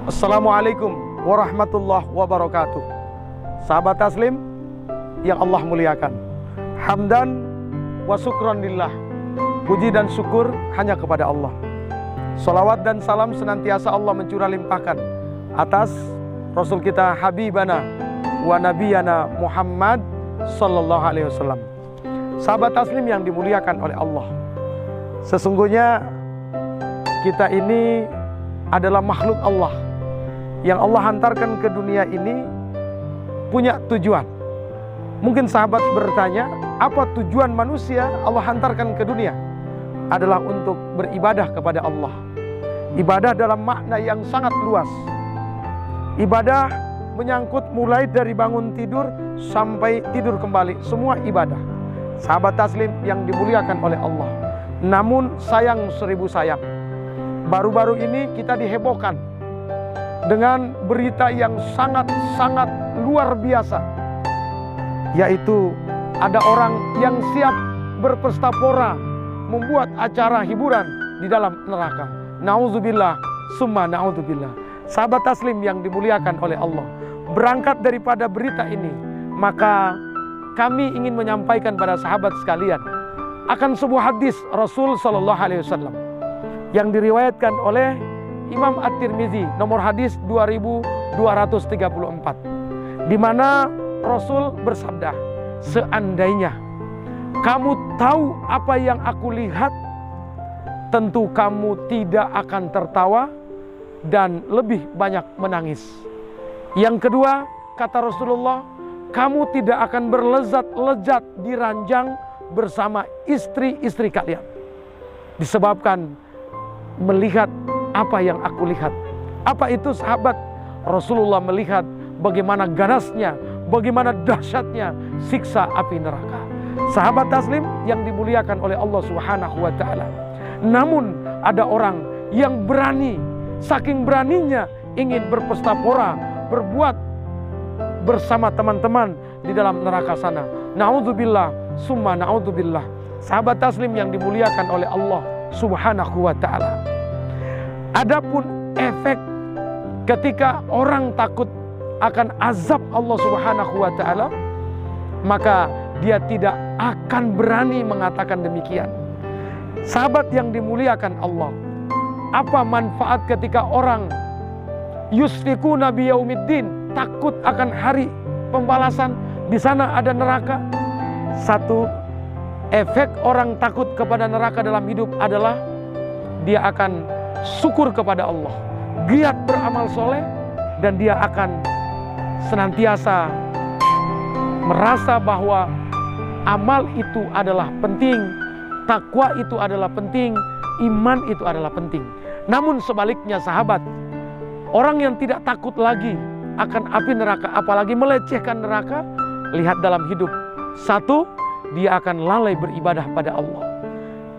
Assalamualaikum warahmatullahi wabarakatuh. Sahabat Taslim yang Allah muliakan, hamdan wa syukran lillah, puji dan syukur hanya kepada Allah. Salawat dan salam senantiasa Allah mencurah limpahkan atas Rasul kita Habibana wa Nabiyana Muhammad sallallahu alaihi wasallam. Sahabat Taslim yang dimuliakan oleh Allah, sesungguhnya kita ini adalah makhluk Allah yang Allah hantarkan ke dunia ini punya tujuan. Mungkin sahabat bertanya, apa tujuan manusia Allah hantarkan ke dunia? Adalah untuk beribadah kepada Allah. Ibadah dalam makna yang sangat luas. Ibadah menyangkut mulai dari bangun tidur sampai tidur kembali, semua ibadah. Sahabat Taslim yang dimuliakan oleh Allah. Namun sayang seribu sayang, baru-baru ini kita dihebohkan dengan berita yang sangat-sangat luar biasa, yaitu ada orang yang siap berpesta pora membuat acara hiburan di dalam neraka. Nauzubillah, summa nauzubillah. Sahabat Taslim yang dimuliakan oleh Allah, berangkat daripada berita ini, maka kami ingin menyampaikan pada sahabat sekalian akan sebuah hadis Rasul sallallahu alaihi wasallam yang diriwayatkan oleh Imam At-Tirmizi, nomor hadis 2234, di mana Rasul bersabda, seandainya kamu tahu apa yang aku lihat, tentu kamu tidak akan tertawa dan lebih banyak menangis. Yang kedua, kata Rasulullah, kamu tidak akan berlezat-lezat di ranjang bersama istri-istri kalian, disebabkan melihat apa yang aku lihat. Apa itu sahabat? Rasulullah melihat bagaimana ganasnya, bagaimana dahsyatnya siksa api neraka. Sahabat Taslim yang dimuliakan oleh Allah Subhanahu wa taala. Namun ada orang yang berani, saking beraninya ingin berpesta pora, berbuat bersama teman-teman di dalam neraka sana. Naudzubillah, summa naudzubillah. Sahabat Taslim yang dimuliakan oleh Allah Subhanahu wa taala. Adapun efek ketika orang takut akan azab Allah Subhanahu wa taala, maka dia tidak akan berani mengatakan demikian. Sahabat yang dimuliakan Allah, apa manfaat ketika orang yusfikuna biyaumiddin, takut akan hari pembalasan, di sana ada neraka? Satu, efek orang takut kepada neraka dalam hidup adalah dia akan syukur kepada Allah, giat beramal soleh, dan dia akan senantiasa merasa bahwa amal itu adalah penting, takwa itu adalah penting, iman itu adalah penting. Namun sebaliknya sahabat, orang yang tidak takut lagi akan api neraka, apalagi melecehkan neraka, lihat dalam hidup. Satu, dia akan lalai beribadah pada Allah.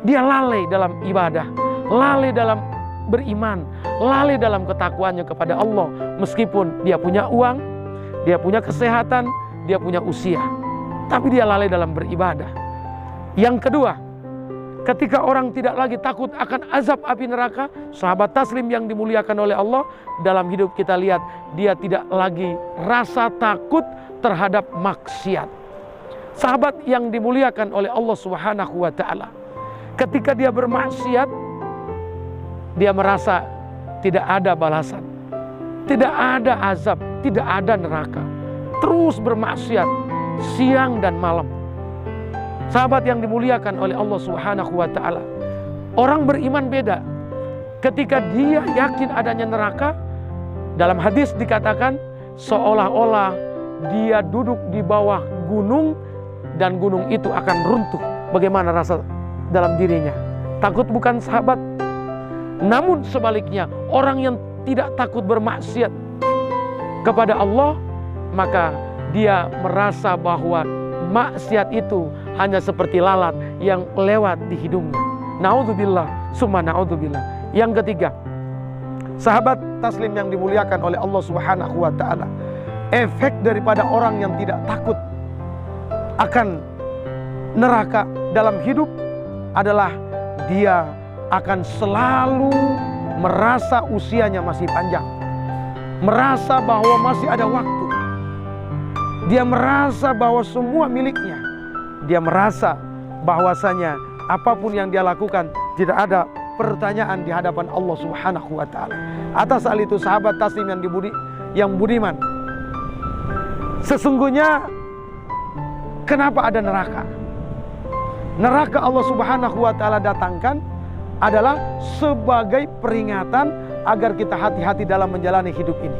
Dia lalai dalam ibadah, lalai dalam beriman, lalai dalam ketakwaannya kepada Allah. Meskipun dia punya uang, dia punya kesehatan, dia punya usia, tapi dia lalai dalam beribadah. Yang kedua, ketika orang tidak lagi takut akan azab api neraka, sahabat Taslim yang dimuliakan oleh Allah, dalam hidup kita lihat dia tidak lagi rasa takut terhadap maksiat. Sahabat yang dimuliakan oleh Allah Subhanahu wa taala, ketika dia bermaksiat, dia merasa tidak ada balasan, tidak ada azab, tidak ada neraka. Terus bermaksiat siang dan malam. Sahabat yang dimuliakan oleh Allah Subhanahu wa taala, orang beriman beda. Ketika dia yakin adanya neraka, dalam hadis dikatakan seolah-olah dia duduk di bawah gunung dan gunung itu akan runtuh. Bagaimana rasa dalam dirinya? Takut bukan sahabat? Namun sebaliknya, orang yang tidak takut bermaksiat kepada Allah, maka dia merasa bahwa maksiat itu hanya seperti lalat yang lewat di hidungnya. Naudzubillah, summa naudzubillah. Yang ketiga, sahabat Taslim yang dimuliakan oleh Allah Subhanahu wa taala, efek daripada orang yang tidak takut akan neraka dalam hidup adalah dia akan selalu merasa usianya masih panjang. merasa bahwa masih ada waktu. Dia merasa bahwa semua miliknya. Dia merasa bahwasanya apapun yang dia lakukan tidak ada pertanyaan di hadapan Allah Subhanahu wa taala. Atas hal itu sahabat Taslim yang budiman, sesungguhnya kenapa ada neraka? Neraka Allah Subhanahu wa taala datangkan adalah sebagai peringatan agar kita hati-hati dalam menjalani hidup ini.